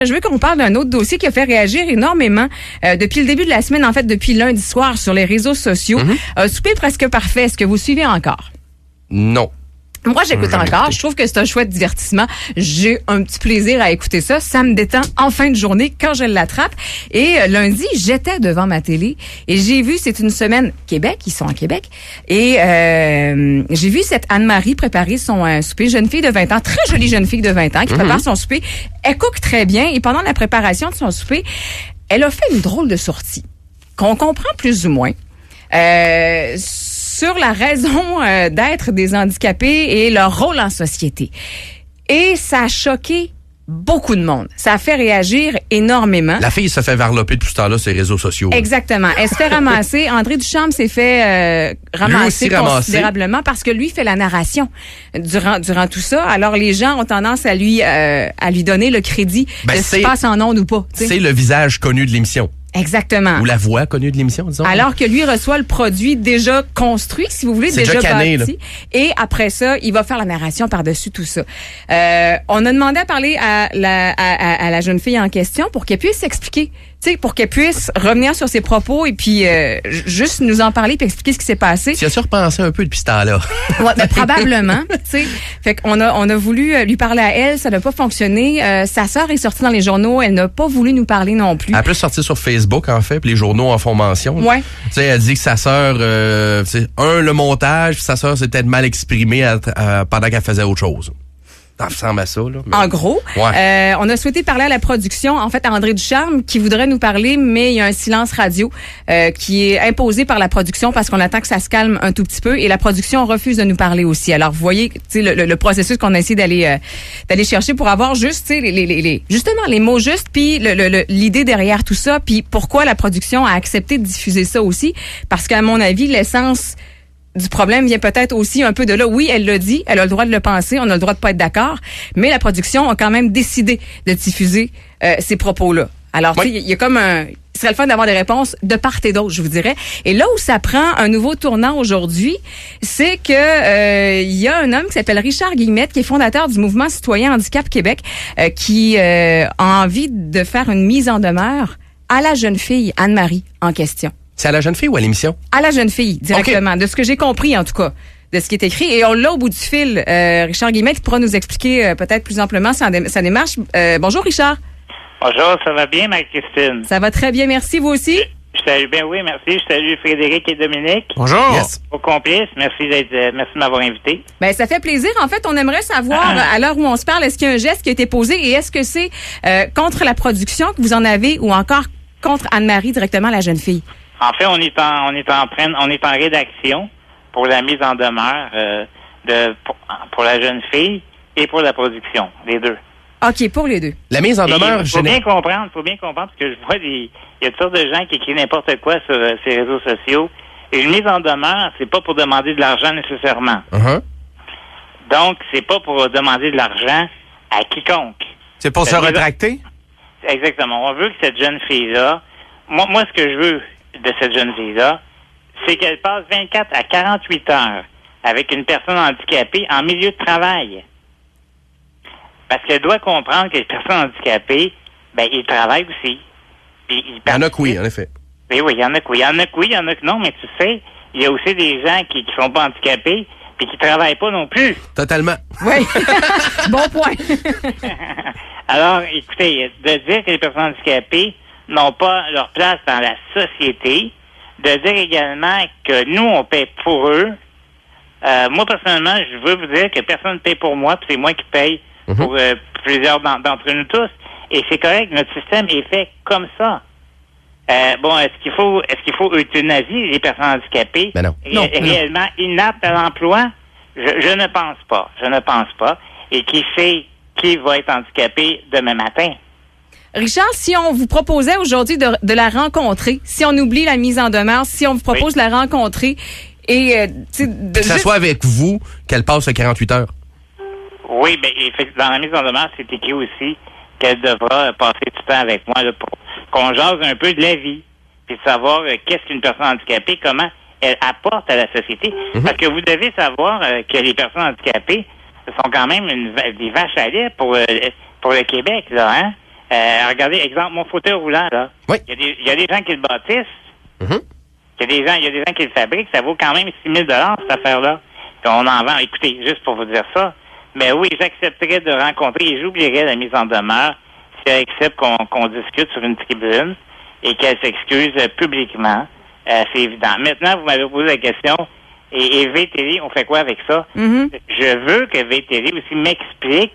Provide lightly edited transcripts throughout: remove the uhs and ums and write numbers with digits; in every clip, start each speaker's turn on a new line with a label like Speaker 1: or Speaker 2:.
Speaker 1: Je veux qu'on parle d'un autre dossier qui a fait réagir énormément depuis le début de la semaine, en fait, depuis lundi soir sur les réseaux sociaux. Souper presque parfait, est-ce que vous suivez encore?
Speaker 2: Non.
Speaker 1: Moi, j'écoute encore. Je trouve que c'est un chouette divertissement. J'ai un petit plaisir à écouter ça. Ça me détend en fin de journée quand je l'attrape. Et lundi, j'étais devant ma télé et j'ai vu, c'est une semaine Québec, ils sont en Québec. Et j'ai vu cette Anne-Marie préparer son souper. Jeune fille de 20 ans, très jolie jeune fille de 20 ans qui prépare son souper. Elle cook très bien et pendant la préparation de son souper, elle a fait une drôle de sortie qu'on comprend plus ou moins. Sur la raison d'être des handicapés et leur rôle en société. Et ça a choqué beaucoup de monde. Ça a fait réagir énormément.
Speaker 2: La fille se fait varloper depuis ce temps-là sur les réseaux sociaux.
Speaker 1: Exactement. Elle se fait ramasser. André Ducharme s'est fait ramasser considérablement parce que lui fait la narration durant tout ça. Alors les gens ont tendance à lui donner le crédit de ce qui se passe en ondes ou pas. T'sais.
Speaker 2: C'est le visage connu de l'émission.
Speaker 1: Exactement.
Speaker 2: Ou la voix connue de l'émission, disons.
Speaker 1: Alors que lui reçoit le produit déjà construit, si vous voulez, déjà
Speaker 2: cané,
Speaker 1: bâti. Et après ça, il va faire la narration par-dessus tout ça. On a demandé à parler à la jeune fille en question pour qu'elle puisse s'expliquer. Tu sais, pour qu'elle puisse revenir sur ses propos et puis juste nous en parler puis expliquer ce qui s'est passé.
Speaker 2: Tu as repensé un peu depuis ce temps-là.
Speaker 1: Ouais, ben, probablement, tu sais. Fait qu'on a voulu lui parler à elle, ça n'a pas fonctionné. Sa sœur est sortie dans les journaux, elle n'a pas voulu nous parler non plus.
Speaker 2: Elle a plus sorti sur Facebook, en fait, puis les journaux en font mention.
Speaker 1: Ouais.
Speaker 2: Tu sais, elle dit que sa sœur, le montage, puis sa sœur s'est peut-être mal exprimée pendant qu'elle faisait autre chose. Ça ressemble à ça, là. Mais...
Speaker 1: En gros,
Speaker 2: ouais.
Speaker 1: On a souhaité parler à la production, en fait à André Ducharme, qui voudrait nous parler, mais il y a un silence radio qui est imposé par la production parce qu'on attend que ça se calme un tout petit peu et la production refuse de nous parler aussi. Alors, vous voyez, tu sais, le processus qu'on a essayé d'aller chercher pour avoir juste, tu sais, justement les mots justes, puis l'idée derrière tout ça, puis pourquoi la production a accepté de diffuser ça aussi, parce qu'à mon avis, l'essence du problème vient peut-être aussi un peu de là. Oui, elle l'a dit, elle a le droit de le penser, on a le droit de pas être d'accord, mais la production a quand même décidé de diffuser ces propos-là. Alors, tu sais, il y a comme il serait le fun d'avoir des réponses de part et d'autre, je vous dirais. Et là où ça prend un nouveau tournant aujourd'hui, c'est que il y a un homme qui s'appelle Richard Guillemette, qui est fondateur du mouvement citoyen Handicap Québec, qui a envie de faire une mise en demeure à la jeune fille Anne-Marie en question.
Speaker 2: C'est à la jeune fille ou à l'émission? À
Speaker 1: la jeune fille, directement. Okay. De ce que j'ai compris, en tout cas, de ce qui est écrit. Et on l'a au bout du fil. Richard Guillemette qui pourra nous expliquer peut-être plus amplement sa démarche. Bonjour, Richard.
Speaker 3: Bonjour, ça va bien, Marie-Christine?
Speaker 1: Ça va très bien, merci. Vous aussi?
Speaker 3: Je salue bien, oui, merci. Je salue Frédéric et Dominique.
Speaker 2: Bonjour.
Speaker 3: Yes. Vos complices. Merci merci de m'avoir invité.
Speaker 1: Ben, ça fait plaisir. En fait, on aimerait savoir, à l'heure où on se parle, est-ce qu'il y a un geste qui a été posé et est-ce que c'est contre la production que vous en avez ou encore contre Anne-Marie, directement la jeune fille?
Speaker 3: En fait, on est en rédaction pour la mise en demeure pour la jeune fille et pour la production, les deux.
Speaker 1: OK, pour les deux.
Speaker 2: La mise en demeure,
Speaker 3: faut bien comprendre, parce que je vois il y a toutes sortes de gens qui écrivent n'importe quoi sur ces réseaux sociaux. Et une mise en demeure, c'est pas pour demander de l'argent nécessairement. Donc, c'est pas pour demander de l'argent à quiconque.
Speaker 2: C'est pour se rétracter?
Speaker 3: Exactement. On veut que cette jeune fille-là, moi, ce que je veux de cette jeune fille-là, c'est qu'elle passe 24 à 48 heures avec une personne handicapée en milieu de travail. Parce qu'elle doit comprendre que les personnes handicapées, ben, ils travaillent aussi. Puis,
Speaker 2: il y en a que oui, en effet.
Speaker 3: Ben oui, il y en a que oui. Il y en a que oui, il y en a que non, mais tu sais, il y a aussi des gens qui sont pas handicapés puis qui travaillent pas non plus.
Speaker 2: Totalement.
Speaker 1: Oui. Bon point.
Speaker 3: Alors, écoutez, de dire que les personnes handicapées n'ont pas leur place dans la société, de dire également que nous, on paie pour eux. Moi, personnellement, je veux vous dire que personne ne paie pour moi, puis c'est moi qui paye pour plusieurs d'entre nous tous. Et c'est correct, notre système est fait comme ça. Est-ce qu'il faut euthanasier les personnes handicapées?
Speaker 2: Ben non.
Speaker 3: Réellement inaptes à l'emploi? Je ne pense pas. Je ne pense pas. Et qui sait qui va être handicapé demain matin?
Speaker 1: Richard, si on vous proposait aujourd'hui de la rencontrer, si on oublie la mise en demeure, si on vous propose de la rencontrer et
Speaker 2: que ça soit avec vous, qu'elle passe à 48 heures.
Speaker 3: Oui, mais dans la mise en demeure, c'est écrit aussi qu'elle devra passer du temps avec moi là, pour qu'on jase un peu de la vie, puis de savoir qu'est-ce qu'une personne handicapée, comment elle apporte à la société. Parce que vous devez savoir que les personnes handicapées sont quand même des vaches à lait pour le Québec, là, hein? Regardez, exemple, mon fauteuil roulant, là.
Speaker 2: Oui.
Speaker 3: Il y a des gens qui le bâtissent.
Speaker 2: Mhm.
Speaker 3: Il y a des gens qui le fabriquent. Ça vaut quand même 6 000 cette affaire-là. Puis on en vend. Écoutez, juste pour vous dire ça. Mais oui, j'accepterais de rencontrer et j'oublierais la mise en demeure si elle accepte qu'on discute sur une tribune et qu'elle s'excuse publiquement. C'est évident. Maintenant, vous m'avez posé la question. Et VTL, on fait quoi avec ça?
Speaker 1: Mhm.
Speaker 3: Je veux que VTL aussi m'explique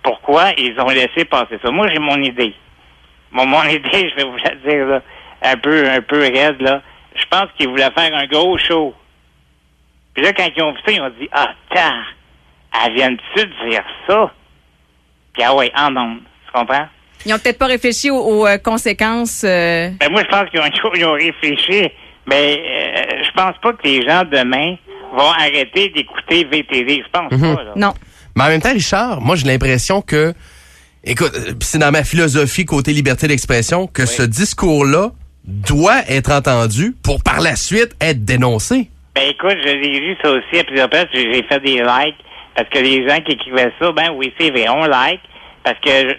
Speaker 3: pourquoi ils ont laissé passer ça. Moi, j'ai mon idée. Mon idée, je vais vous la dire, là, un peu raide, là. Je pense qu'ils voulaient faire un gros show. Puis là, quand ils ont vu ça, ils ont dit, ah, tiens, elles viennent-tu de dire ça? Puis ah ouais, en ondes. Tu comprends?
Speaker 1: Ils ont peut-être pas réfléchi aux conséquences.
Speaker 3: Ben, moi, je pense qu'ils ont réfléchi, mais je pense pas que les gens demain vont arrêter d'écouter VTV. Je pense pas, là.
Speaker 1: Non.
Speaker 2: Mais en même temps, Richard, moi, j'ai l'impression que, écoute, c'est dans ma philosophie côté liberté d'expression que ce discours-là doit être entendu pour par la suite être dénoncé.
Speaker 3: Ben écoute, je l'ai vu ça aussi à plusieurs places. J'ai fait des likes parce que les gens qui écrivaient ça, ben oui, c'est vrai, on like. Parce que,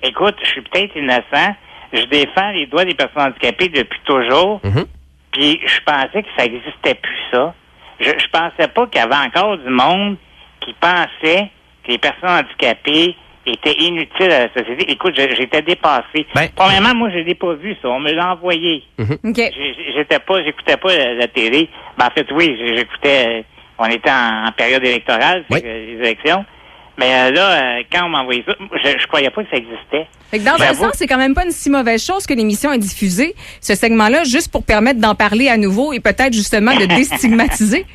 Speaker 3: écoute, je suis peut-être innocent. Je défends les droits des personnes handicapées depuis toujours.
Speaker 2: Mhm.
Speaker 3: Puis je pensais que ça n'existait plus, ça. Je pensais pas qu'il y avait encore du monde qui pensait que les personnes handicapées étaient inutiles à la société. Écoute, j'étais dépassé.
Speaker 2: Ben,
Speaker 3: Premièrement, moi, je l'ai pas vu, ça. On me l'a envoyé.
Speaker 1: OK.
Speaker 3: J'écoutais pas la télé. Ben, en fait, oui, j'écoutais. On était en période électorale,
Speaker 2: Oui.
Speaker 3: les élections. Mais là, quand on m'a envoyé ça, je croyais pas que ça existait.
Speaker 1: Fait que dans un
Speaker 3: J'avoue.
Speaker 1: sens, c'est quand même pas une si mauvaise chose que l'émission ait diffusé ce segment-là, juste pour permettre d'en parler à nouveau et peut-être justement de déstigmatiser.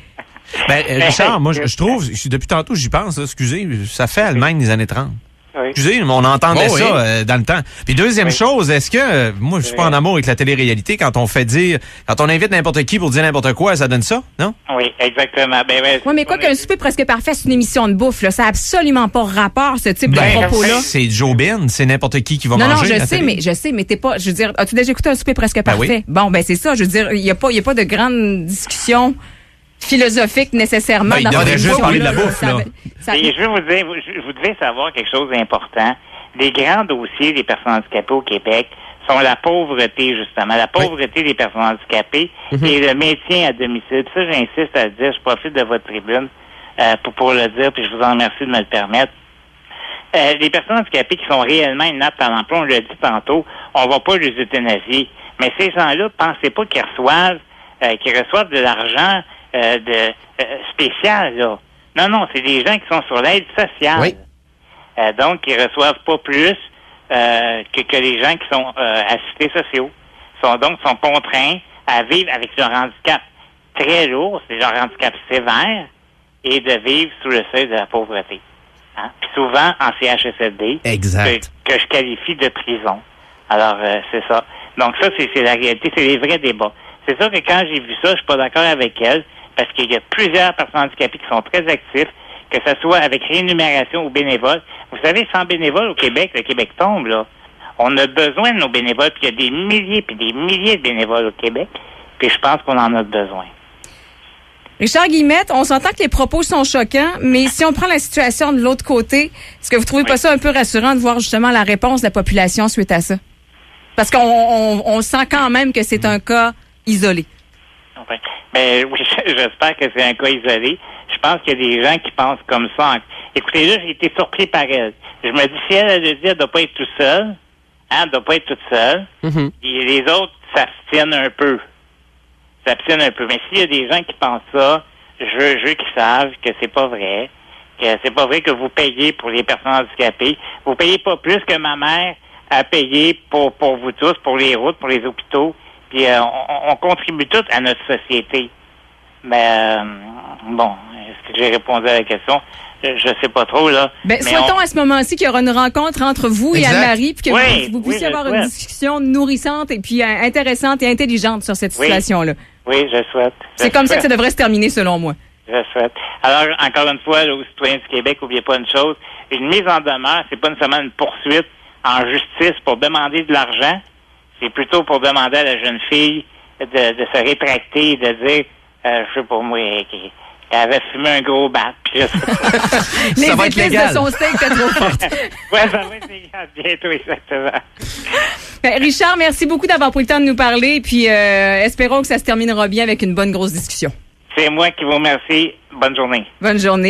Speaker 4: Ben, Richard, moi, je trouve, depuis tantôt, j'y pense, là, excusez, ça fait Allemagne des années 30.
Speaker 3: Oui.
Speaker 4: Excusez, on entendait
Speaker 2: Oh, oui.
Speaker 4: ça dans le temps. Puis deuxième
Speaker 3: Oui.
Speaker 4: chose, est-ce que, moi, je suis pas en amour avec la télé-réalité, quand on invite n'importe qui pour dire n'importe quoi, ça donne ça, non?
Speaker 3: Oui, exactement.
Speaker 1: Oui, mais quoi qu'un souper presque parfait, c'est une émission de bouffe, là. Ça n'a absolument pas rapport, ce type de propos-là.
Speaker 4: C'est Joe Bin, c'est n'importe qui va
Speaker 1: Non,
Speaker 4: manger.
Speaker 1: non,
Speaker 4: à la télé.
Speaker 1: je sais, mais t'es pas, je veux dire, as-tu déjà écouté un souper presque
Speaker 4: Ben oui.
Speaker 1: parfait? Bon, ben c'est ça, je veux dire, il y a pas de grande discussion philosophique nécessairement.
Speaker 4: Ben, il
Speaker 1: dans
Speaker 4: devrait
Speaker 1: cette
Speaker 4: juste
Speaker 1: émission-là,
Speaker 4: parler de la
Speaker 1: là.
Speaker 4: bouffe, là.
Speaker 3: Et je vais vous dire, vous devez savoir quelque chose d'important. Les grands dossiers des personnes handicapées au Québec sont la pauvreté, justement. La pauvreté des personnes handicapées et le maintien à domicile. Puis ça, j'insiste à le dire, je profite de votre tribune pour le dire, puis je vous en remercie de me le permettre. Les personnes handicapées qui sont réellement inaptes à l'emploi, on l'a dit tantôt, on va pas les euthanasier. Mais ces gens-là, pensez pas qu'ils reçoivent de l'argent spécial, là. Non, c'est des gens qui sont sur l'aide sociale.
Speaker 2: Oui.
Speaker 3: Donc, ils reçoivent pas plus que les gens qui sont assistés sociaux. Sont contraints à vivre avec leur handicap très lourd, c'est leur handicap sévère, et de vivre sous le seuil de la pauvreté. Hein? Puis souvent en CHSLD,
Speaker 2: Exact.
Speaker 3: que je qualifie de prison. Alors, c'est ça. Donc ça, c'est la réalité, c'est les vrais débats. C'est ça que quand j'ai vu ça, je suis pas d'accord avec elle, parce qu'il y a plusieurs personnes handicapées qui sont très actifs, que ce soit avec rémunération ou bénévoles. Vous savez, sans bénévoles au Québec, le Québec tombe, là. On a besoin de nos bénévoles, puis il y a des milliers puis des milliers de bénévoles au Québec, puis je pense qu'on en a besoin.
Speaker 1: Richard Guillemette, on s'entend que les propos sont choquants, mais si on prend la situation de l'autre côté, est-ce que vous trouvez pas ça un peu rassurant de voir justement la réponse de la population suite à ça? Parce qu'on sent quand même que c'est un cas isolé.
Speaker 3: Oui. Mais oui, j'espère que c'est un cas isolé. Je pense qu'il y a des gens qui pensent comme ça. Écoutez, là, j'ai été surpris par elle. Je me dis, si elle le dit, elle doit pas être toute seule. Hein, elle doit pas être toute seule.
Speaker 2: Mhm.
Speaker 3: Et les autres s'abstiennent un peu. Mais s'il y a des gens qui pensent ça, je veux qu'ils savent que c'est pas vrai. Que c'est pas vrai que vous payez pour les personnes handicapées. Vous payez pas plus que ma mère a payé pour vous tous, pour les routes, pour les hôpitaux. Puis on contribue tous à notre société. Mais bon, est-ce que j'ai répondu à la question? Je sais pas trop, là.
Speaker 1: Ben, souhaitons à ce moment-ci qu'il y aura une rencontre entre vous
Speaker 2: Exact.
Speaker 1: et Anne-Marie, puis que vous puissiez
Speaker 3: je
Speaker 1: avoir une
Speaker 3: souhaite.
Speaker 1: discussion nourrissante et puis intéressante et intelligente sur cette situation-là.
Speaker 3: Oui, je souhaite.
Speaker 1: C'est comme ça que ça devrait se terminer, selon moi.
Speaker 3: Je souhaite. Alors, encore une fois, là, aux citoyens du Québec, n'oubliez pas une chose. Une mise en demeure, c'est pas nécessairement une poursuite en justice pour demander de l'argent. C'est plutôt pour demander à la jeune fille de se rétracter et de dire, je sais pas moi, Elle avait fumé un gros bat. Puis je sais pas.
Speaker 1: Les
Speaker 2: Ça va être
Speaker 1: épices
Speaker 2: légal.
Speaker 1: de son steak étaient trop fortes.
Speaker 3: Ouais, ça va être légal bientôt, exactement.
Speaker 1: Richard, merci beaucoup d'avoir pris le temps de nous parler. Puis espérons que ça se terminera bien avec une bonne grosse discussion.
Speaker 3: C'est moi qui vous remercie. Bonne journée.
Speaker 1: Bonne journée.